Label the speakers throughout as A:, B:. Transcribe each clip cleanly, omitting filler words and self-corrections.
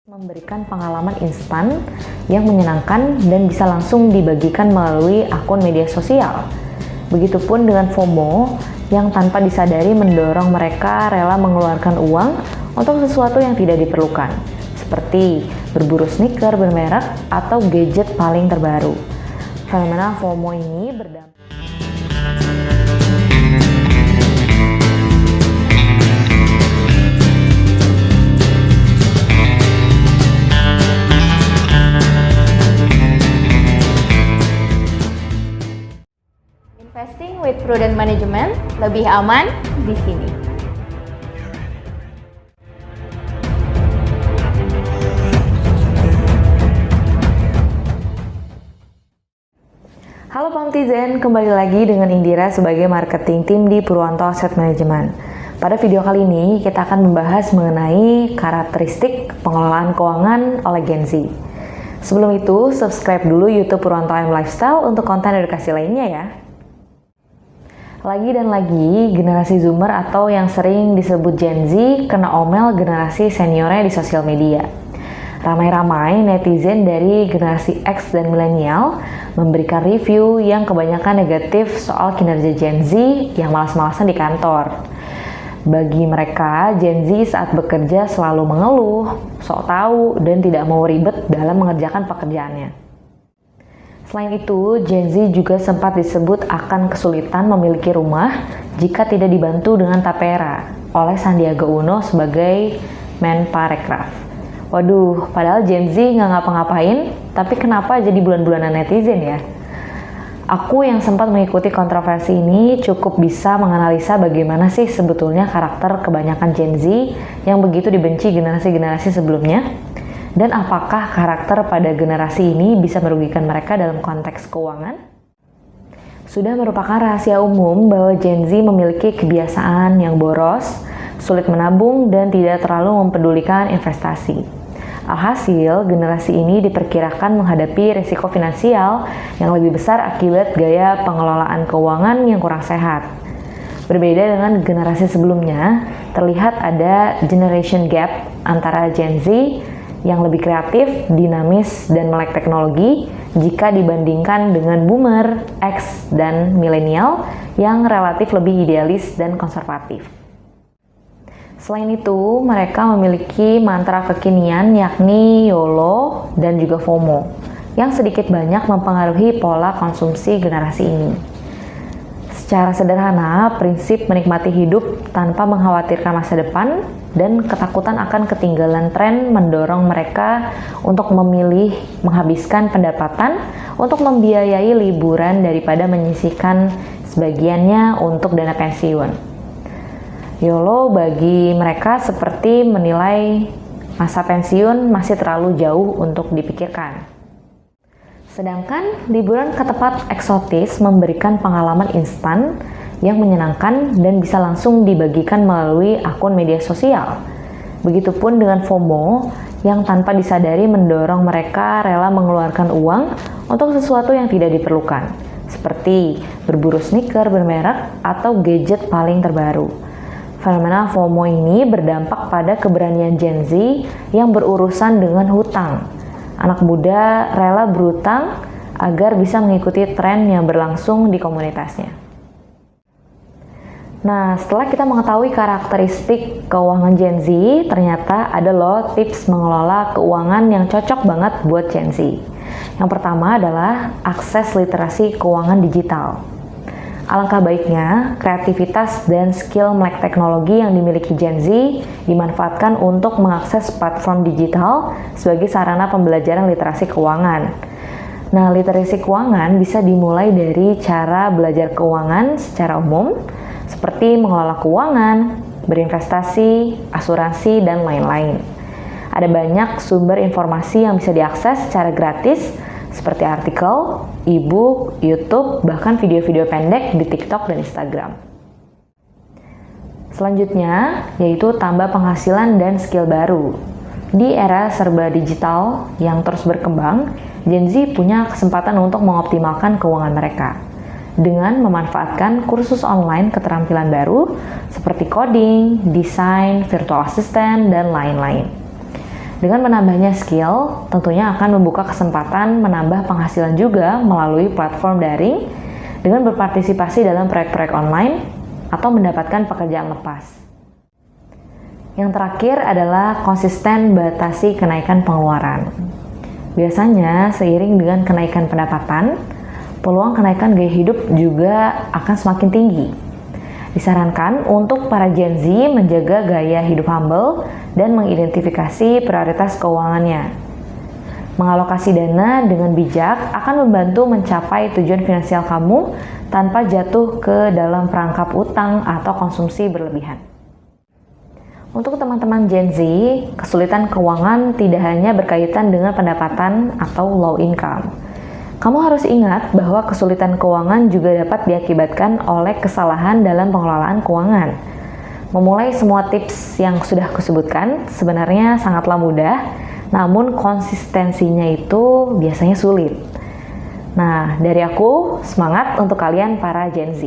A: Memberikan pengalaman instan yang menyenangkan dan bisa langsung dibagikan melalui akun media sosial. Begitupun dengan FOMO yang tanpa disadari mendorong mereka rela mengeluarkan uang untuk sesuatu yang tidak diperlukan, seperti berburu sneaker bermerek atau gadget paling terbaru. Fenomena FOMO ini berdampak
B: Investing with prudent management, lebih aman di sini.
A: Halo Pamtizen, kembali lagi dengan Indira sebagai marketing tim di Purwanto Asset Management. Pada video kali ini kita akan membahas mengenai karakteristik pengelolaan keuangan oleh Gen Z. Sebelum itu, subscribe dulu YouTube Purwanto AM Lifestyle untuk konten edukasi lainnya ya. Lagi dan lagi, generasi Zoomer atau yang sering disebut Gen Z kena omel generasi seniornya di sosial media. Ramai-ramai netizen dari generasi X dan milenial memberikan review yang kebanyakan negatif soal kinerja Gen Z yang malas-malasan di kantor. Bagi mereka, Gen Z saat bekerja selalu mengeluh, sok tahu, dan tidak mau ribet dalam mengerjakan pekerjaannya. Selain itu, Gen Z juga sempat disebut akan kesulitan memiliki rumah jika tidak dibantu dengan tapera oleh Sandiaga Uno sebagai Menparekraf. Waduh, padahal Gen Z nggak ngapa-ngapain, tapi kenapa jadi bulan-bulanan netizen ya? Aku yang sempat mengikuti kontroversi ini cukup bisa menganalisa bagaimana sih sebetulnya karakter kebanyakan Gen Z yang begitu dibenci generasi-generasi sebelumnya. Dan apakah karakter pada generasi ini bisa merugikan mereka dalam konteks keuangan? Sudah merupakan rahasia umum bahwa Gen Z memiliki kebiasaan yang boros, sulit menabung, dan tidak terlalu mempedulikan investasi. Alhasil, generasi ini diperkirakan menghadapi risiko finansial yang lebih besar akibat gaya pengelolaan keuangan yang kurang sehat. Berbeda dengan generasi sebelumnya, terlihat ada generation gap antara Gen Z yang lebih kreatif, dinamis, dan melek teknologi jika dibandingkan dengan boomer, X, dan milenial yang relatif lebih idealis dan konservatif. Selain itu, mereka memiliki mantra kekinian yakni YOLO dan juga FOMO yang sedikit banyak mempengaruhi pola konsumsi generasi ini. Secara sederhana, prinsip menikmati hidup tanpa mengkhawatirkan masa depan dan ketakutan akan ketinggalan tren mendorong mereka untuk memilih menghabiskan pendapatan untuk membiayai liburan daripada menyisihkan sebagiannya untuk dana pensiun. YOLO bagi mereka seperti menilai masa pensiun masih terlalu jauh untuk dipikirkan. Sedangkan liburan ke tempat eksotis memberikan pengalaman instan yang menyenangkan dan bisa langsung dibagikan melalui akun media sosial. Begitupun dengan FOMO yang tanpa disadari mendorong mereka rela mengeluarkan uang untuk sesuatu yang tidak diperlukan, seperti berburu sneaker bermerek atau gadget paling terbaru. Fenomena FOMO ini berdampak pada keberanian Gen Z yang berurusan dengan hutang. Anak muda rela berhutang agar bisa mengikuti tren yang berlangsung di komunitasnya. Nah, setelah kita mengetahui karakteristik keuangan Gen Z, ternyata ada loh tips mengelola keuangan yang cocok banget buat Gen Z. Yang pertama adalah akses literasi keuangan digital. Alangkah baiknya, kreativitas dan skill melek teknologi yang dimiliki Gen Z dimanfaatkan untuk mengakses platform digital sebagai sarana pembelajaran literasi keuangan. Nah, literasi keuangan bisa dimulai dari cara belajar keuangan secara umum, seperti mengelola keuangan, berinvestasi, asuransi, dan lain-lain. Ada banyak sumber informasi yang bisa diakses secara gratis, seperti artikel, e-book, YouTube, bahkan video-video pendek di TikTok dan Instagram. Selanjutnya, yaitu tambah penghasilan dan skill baru. Di era serba digital yang terus berkembang, Gen Z punya kesempatan untuk mengoptimalkan keuangan mereka dengan memanfaatkan kursus online keterampilan baru seperti coding, desain, virtual assistant, dan lain-lain. Dengan menambahnya skill, tentunya akan membuka kesempatan menambah penghasilan juga melalui platform daring dengan berpartisipasi dalam proyek-proyek online atau mendapatkan pekerjaan lepas. Yang terakhir adalah konsisten batasi kenaikan pengeluaran. Biasanya seiring dengan kenaikan pendapatan, peluang kenaikan gaya hidup juga akan semakin tinggi. Disarankan untuk para Gen Z menjaga gaya hidup humble dan mengidentifikasi prioritas keuangannya. Mengalokasi dana dengan bijak akan membantu mencapai tujuan finansial kamu tanpa jatuh ke dalam perangkap utang atau konsumsi berlebihan. Untuk teman-teman Gen Z, kesulitan keuangan tidak hanya berkaitan dengan pendapatan atau low income. Kamu harus ingat bahwa kesulitan keuangan juga dapat diakibatkan oleh kesalahan dalam pengelolaan keuangan. Memulai semua tips yang sudah kusebutkan sebenarnya sangatlah mudah, namun konsistensinya itu biasanya sulit. Nah, dari aku, semangat untuk kalian para Gen Z.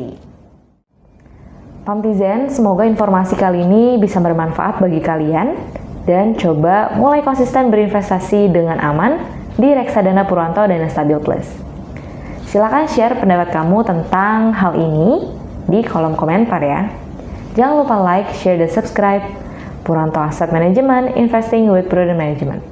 A: Pamtizen, semoga informasi kali ini bisa bermanfaat bagi kalian dan coba mulai konsisten berinvestasi dengan aman di Reksadana Purwanto Dana Stabil Plus. Silakan share pendapat kamu tentang hal ini di kolom komentar ya. Jangan lupa like, share, dan subscribe Purwanto Asset Management, Investing with Prudent Management.